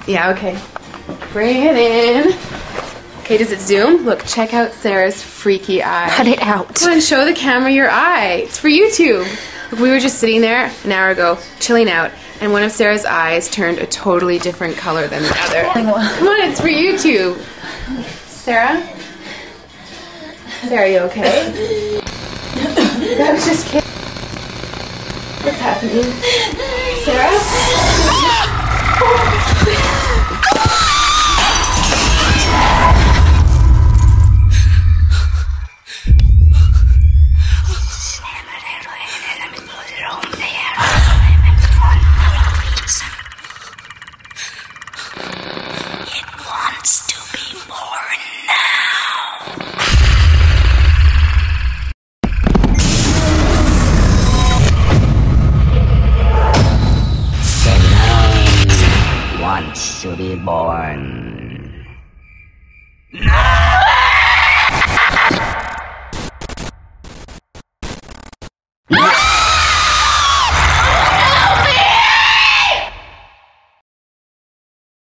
Yeah, okay. Bring it in. Okay, does it zoom? Look, check out Sarah's freaky eye. Cut it out. Come on, show the camera your eye. It's for YouTube. Look, we were just sitting there an hour ago, chilling out, and one of Sarah's eyes turned a totally different color than the other. Come on, it's for YouTube. Sarah? Sarah, are you okay? That was just kidding. What's happening? Sarah? To be born.